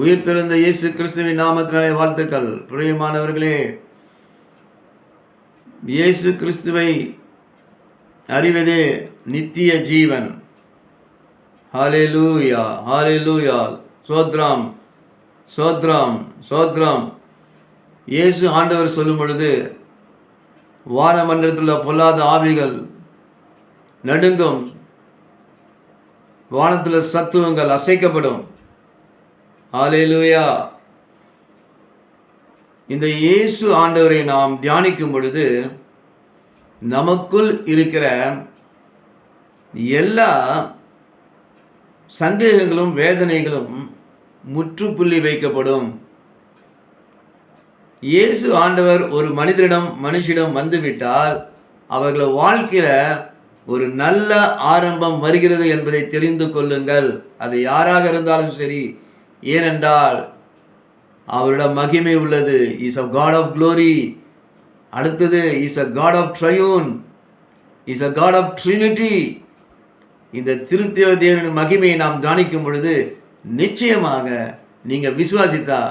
உயிர்த்தெழுந்த இயேசு கிறிஸ்துவின் நாமத்தினாலே வாழ்த்துக்கள். பிரியமானவர்களே, இயேசு கிறிஸ்துவை அறிவதே நித்திய ஜீவன். ஹல்லேலூயா, ஹல்லேலூயா. சோத்ரம், சோத்ரம், சோத்ரம். இயேசு ஆண்டவர் சொல்லும் பொழுது வானமண்டலத்தில் உள்ள பொல்லாத ஆவிகள் நடுங்கும், வானத்தில் சத்துவங்கள் அசைக்கப்படும். ஹல்லேலூயா. இந்த இயேசு ஆண்டவரை நாம் தியானிக்கும் பொழுது நமக்குள் இருக்கிற எல்லா சந்தேகங்களும் வேதனைகளும் முற்றுப்புள்ளி வைக்கப்படும். இயேசு ஆண்டவர் ஒரு மனுஷிடம் வந்துவிட்டால் அவர்கள் வாழ்க்கையில் ஒரு நல்ல ஆரம்பம் வருகிறது என்பதை தெரிந்து கொள்ளுங்கள். அது யாராக இருந்தாலும் சரி. ஏனென்றால் அவரிடம் மகிமை உள்ளது. Is a god of glory. அடுத்தது is a god of triune, is a god of trinity. இந்த திருத்தேவ தேவனின் மகிமையை நாம் தியானிக்கும் பொழுது நிச்சயமாக நீங்கள் விசுவாசித்தா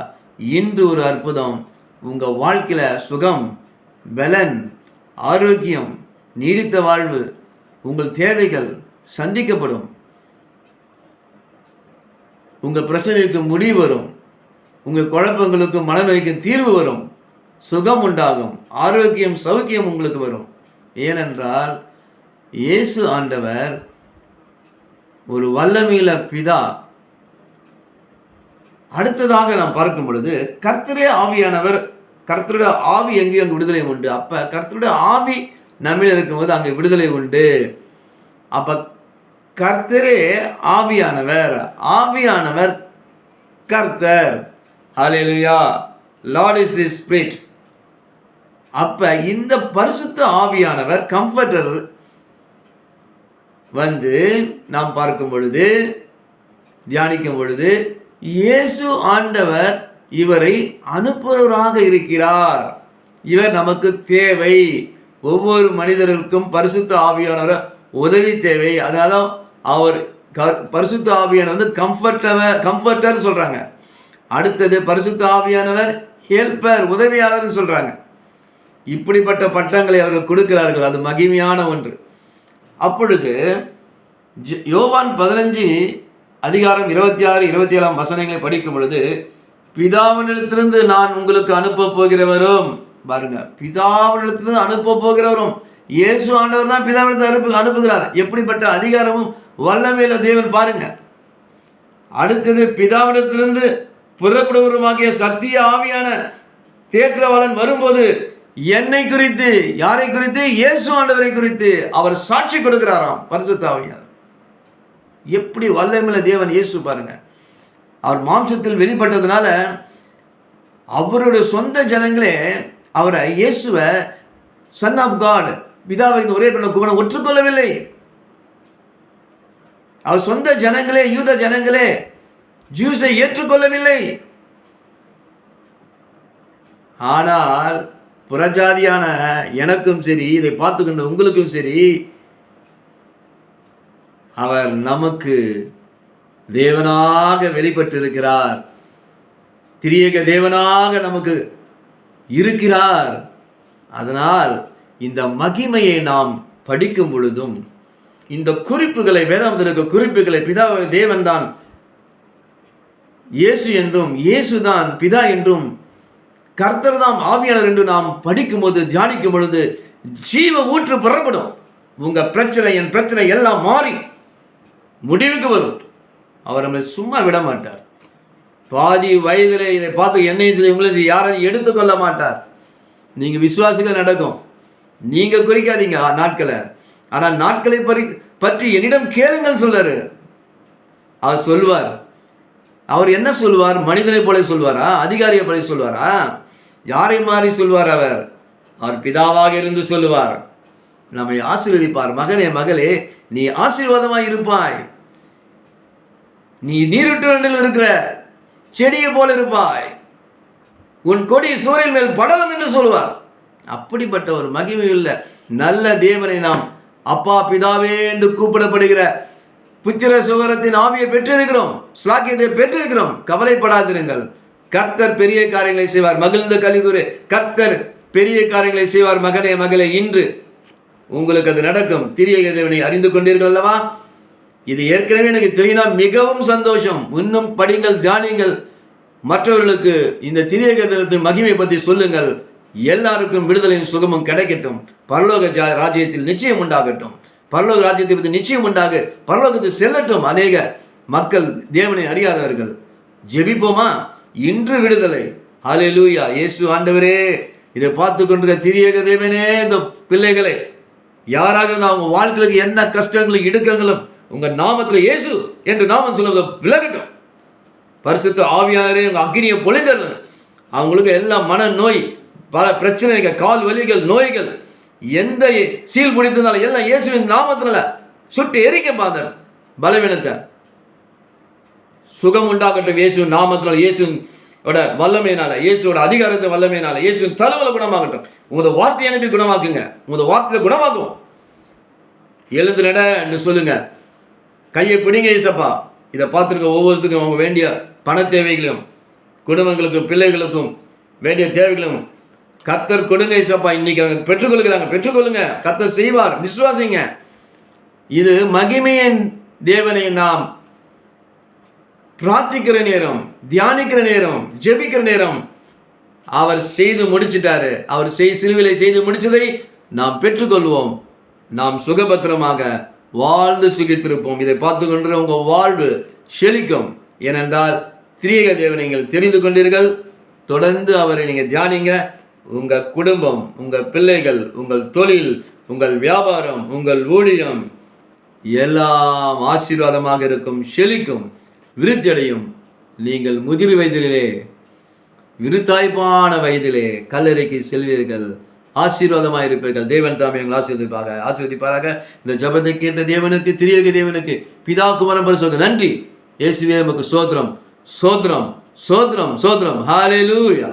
இன்று ஒரு அற்புதம் உங்கள் வாழ்க்கையில் சுகம், பலன், ஆரோக்கியம், நீடித்த வாழ்வு, உங்கள் தேவைகள் சந்திக்கப்படும். உங்கள் பிரச்சனைக்கு முடிவு வரும். உங்கள் குழப்பங்களுக்கு மனநோய்க்கு தீர்வு வரும். சுகம் உண்டாகும். ஆரோக்கியம், சௌக்கியம் உங்களுக்கு வரும். ஏனென்றால் இயேசு ஆண்டவர் ஒரு வல்லமையுள்ள பிதா. அடுத்ததாக நாம் பார்க்கும் பொழுது கர்த்தரே ஆவியானவர். கர்த்தருடைய ஆவி எங்கேயும் அங்கே விடுதலை உண்டு. அப்போ கர்த்தருடைய ஆவி நம்மில் இருக்கும்போது அங்கே விடுதலை உண்டு. அப்போ கர்த்தரே ஆவியானவர், ஆவியானவர் கர்த்தர். Hallelujah. Lord is the spirit. அப்ப இந்த பரிசுத்த ஆவியானவர் கம்ஃபர்டர் வந்து நாம் பார்க்கும் பொழுது தியானிக்கும் பொழுது இயேசு ஆண்டவர் இவரை அனுப்புவராக இருக்கிறார். இவர் நமக்கு தேவை. ஒவ்வொரு மனிதருக்கும் பரிசுத்த ஆவியானவர் உதவி தேவை. அதனால அவர் பரிசுத்த ஆவியானவர் வந்து கம்ஃபர்டர் சொல்றாங்க. அடுத்தது பரிசுத்த ஆவியானவர் ஹெல்பர், உதவியாளர் சொல்றாங்க. இப்படிப்பட்ட பட்டங்களை அவர்கள் கொடுக்கிறார்கள். அது மகிமையான ஒன்று. அப்பொழுது யோவான் 15 அதிகாரம் 26, 27 வசனங்களை படிக்கும் பொழுது பிதாவினிடத்திலிருந்து நான் உங்களுக்கு அனுப்ப போகிறவரும், பாருங்க, பிதாவினிடத்திலிருந்து அனுப்ப போகிறவரும் இயேசு ஆண்டவர் தான் பிதாவினிடத்தில் அனுப்புகிறார். எப்படிப்பட்ட அதிகாரமும் வல்லமையுள்ள தேவன் பாருங்க. அடுத்தது பிதாவினிடத்திலிருந்து புறப்படுவருமாகிய சத்திய ஆவியான தேற்றவாளன் வரும்போது என்னை குறித்து, யாரை குறித்து? இயேசு ஆண்டவரை குறித்து அவர் சாட்சி கொடுக்கிறாராம். பரிசுத்த ஆவியானவர். எப்படி வல்லமையுள்ள தேவன் இயேசு பாருங்க. அவர் மாம்சத்தில் வெளிப்பட்டதுனால அவருடைய சொந்த ஜனங்களே அவரை, இயேசுவை சன் ஆஃப் காட், பிதாவை இந்த ஒரே பெண்ண குமாரன் ஒற்றுக்கொள்ளவில்லை. அவர் சொந்த ஜனங்களே, யூத ஜனங்களே, ஜூஸை ஏற்றுக்கொள்ளவில்லை. ஆனால் புறஜாதியான எனக்கும் சரி, இதை பார்த்துக்கொண்ட உங்களுக்கும் சரி, அவர் நமக்கு தேவனாக வெளிப்பட்டிருக்கிறார். திரியேக தேவனாக நமக்கு இருக்கிறார். அதனால் இந்த மகிமையை நாம் படிக்கும் பொழுதும் இந்த குறிப்புகளை, வேதாந்தத்தில் இருக்க குறிப்புகளை, பிதா தேவன் தான் இயேசு என்றும், இயேசுதான் பிதா என்றும், கர்த்தர் தான் ஆவியாளர் என்று நாம் படிக்கும் போது, தியானிக்கும் பொழுது ஜீவ ஊற்று புறப்படும். உங்க பிரச்சனை, என் பிரச்சனை எல்லாம் மாறி முடிவுக்கு வரும். அவர் நம்மளை சும்மா விட மாட்டார். பாதி வயதில் இதை பார்த்து என்னை உங்களை யாரையும் எடுத்துக்கொள்ள மாட்டார். நீங்க விசுவாசிகள் நடக்கும். நீங்க குறிக்காதீங்க நாட்களை. ஆனால் நாட்களை பற்றி என்னிடம் கேளுங்கள் சொல்றாரு. அவர் சொல்வார். அவர் என்ன சொல்வார்? மனிதனை போல சொல்வாரா? அதிகாரியை போல சொல்வாரா? யாரை மாறி சொல்வார்? அவர் பிதாவாக இருந்து சொல்லுவார். நம்மை ஆசீர்வதிப்பார். மகனே, மகளே, நீ ஆசீர்வாதமாய் இருப்பாய். நீ நீருற்றில் இருக்கிற செடியை போல இருப்பாய். உன் கொடி சூரியன் மேல் படலம் என்று சொல்வார். அப்படிப்பட்ட ஒரு மகிமையுள்ள நல்ல தேவனை நாம் அப்பா, பிதாவே என்று கூப்பிடப்படுகிற புத்திர சுகரத்தின் ஆவியை பெற்றிருக்கிறோம், ஸ்லாக்கியத்தை பெற்றிருக்கிறோம். கவலைப்படாதிருங்கள். கர்த்தர் பெரிய காரியங்களை செய்வார். மகிழ்ந்த கலிகூறு, கர்த்தர் பெரிய காரியங்களை செய்வார். மகனே மகளே, இன்று உங்களுக்கு அது நடக்கும். திரியேக தேவனை அறிந்து கொண்டீர்கள் அல்லவா? இது ஏற்கனவே எனக்கு தெரியும்னா மிகவும் சந்தோஷம். இன்னும் படிங்கள், தியானிங்கள், மற்றவர்களுக்கு இந்த திரியேக தேவத்தின் மகிமை பற்றி சொல்லுங்கள். எல்லாருக்கும் விடுதலையும் சுகமும் கிடைக்கட்டும். பரலோக ராஜ்யத்தில் நிச்சயம் உண்டாகட்டும். பரலோக ராஜ்யத்தை பற்றி நிச்சயம் உண்டாக பரலோகத்தில் செல்லட்டும். அநேக மக்கள் தேவனை அறியாதவர்கள். ஜெபிப்போமா? இன்று விடுதலை. ஹல்லேலூயா. இயேசு ஆண்டவரே, இதை பார்த்து கொண்டிருக்க திரியேக தேவனே, இந்த பிள்ளைகளை யாராக இருந்தால் அவங்க வாழ்க்கைக்கு என்ன கஷ்டங்களும் இடுக்கங்களும் உங்க நாமத்தில் இயேசு என்று நாமம் சொல்லுவது விலகட்டும். பரிசுத்த ஆவியானவரே, உங்க அக்னியை பொழிந்தருங்க. அவங்களுக்கு எல்லாம் மன நோய், பல பிரச்சனைகள், கால் வலிகள், நோய்கள், எந்த சீல் பிடித்திருந்தாலும் எல்லாம் இயேசுவின் நாமத்தினால சுட்டு எரிக்க பாதர் பலவீனத்தை. சுகம் உண்டாகட்டும் இயேசுவின் நாமத்தினால, இயேசுவோட வல்லமையினால, இயேசுவோட அதிகாரத்தை வல்லமையினால, இயேசுவின் தலைவல குணமாகட்டும். உங்களோட வார்த்தையை அனுப்பி குணமாக்குங்க. உங்களோட வார்த்தையை குணமாக்கும். எழுந்து நடன்னு சொல்லுங்க. கையை பிடிங்க இயேசப்பா. இதை பார்த்துருக்க ஒவ்வொருத்தருக்கும் அவங்க வேண்டிய பண தேவைகளையும், குடும்பங்களுக்கும் பிள்ளைகளுக்கும் வேண்டிய தேவைகளும் கர்த்தர் கொடுங்க இயேசப்பா. இன்னைக்கு அவங்க பெற்றுக்கொள்கிறாங்க. பெற்றுக்கொள்ளுங்க. கர்த்தர் செய்வார். விசுவாசிங்க. இது மகிமையின் தேவனை நாம் பிரார்த்திக்கிற நேரம், தியானிக்கிற நேரம், ஜெபிக்கிற நேரம். அவர் செய்து முடிச்சிட்டாரு. அவர் சிலுவையிலே செய்து முடிச்சதை நாம் பெற்றுக்கொள்வோம். நாம் சுகபத்திரமாக வாழ்ந்து சுகித்திருப்போம். இதை பார்த்து கொண்டு உங்கள் வாழ்வு செழிக்கும். ஏனென்றால் திரியேக தேவனை நீங்கள் தெரிந்து கொண்டீர்கள். தொடர்ந்து அவரை நீங்கள் தியானிங்க. உங்கள் குடும்பம், உங்கள் பிள்ளைகள், உங்கள் தொழில், உங்கள் வியாபாரம், உங்கள் ஊழியம் எல்லாம் ஆசீர்வாதமாக இருக்கும், செழிக்கும், விருத்தியடையும். நீங்கள் முதிர் வயதிலே, விருத்தாய்ப்பான வயதிலே கல்லறைக்கு செல்வீர்கள். ஆசீர்வாதமாக இருப்பீர்கள். தேவன் தாமே எங்கள் ஆசீர்வதிப்பாராக. இந்த ஜபத்தை கேட்ட தேவனுக்கு, திரியேக தேவனுக்கு, பிதா குமாரன் பரிசுத்த நன்றி. இயேசுவே உமக்கு சோத்திரம், சோத்திரம், சோத்திரம், சோத்திரம். ஹல்லேலூயா.